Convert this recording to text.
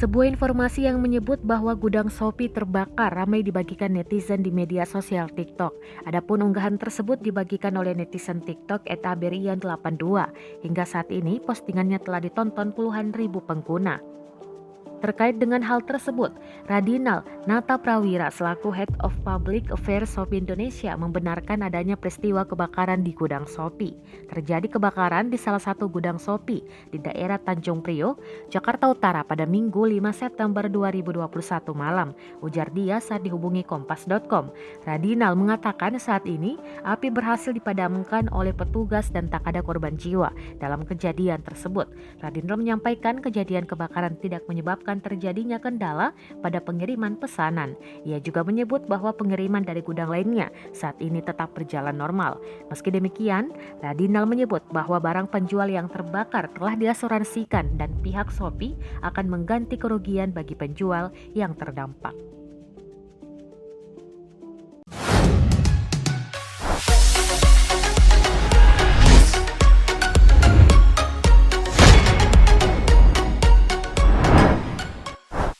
Sebuah informasi yang menyebut bahwa gudang Shopee terbakar ramai dibagikan netizen di media sosial TikTok. Adapun unggahan tersebut dibagikan oleh netizen TikTok @aberian82. Hingga saat ini postingannya telah ditonton puluhan ribu pengguna. Terkait dengan hal tersebut, Radinal Nata Prawira selaku Head of Public Affairs Shopee Indonesia membenarkan adanya peristiwa kebakaran di gudang Shopee. Terjadi kebakaran di salah satu gudang Shopee di daerah Tanjung Priok, Jakarta Utara pada Minggu 5 September 2021 malam, ujar dia saat dihubungi Kompas.com. Radinal mengatakan saat ini api berhasil dipadamkan oleh petugas dan tak ada korban jiwa dalam kejadian tersebut. Radinal menyampaikan kejadian kebakaran tidak menyebabkan terjadinya kendala pada pengiriman pesanan. Ia juga menyebut bahwa pengiriman dari gudang lainnya saat ini tetap berjalan normal. Meski demikian, Radinal menyebut bahwa barang penjual yang terbakar telah diasuransikan dan pihak Shopee akan mengganti kerugian bagi penjual yang terdampak.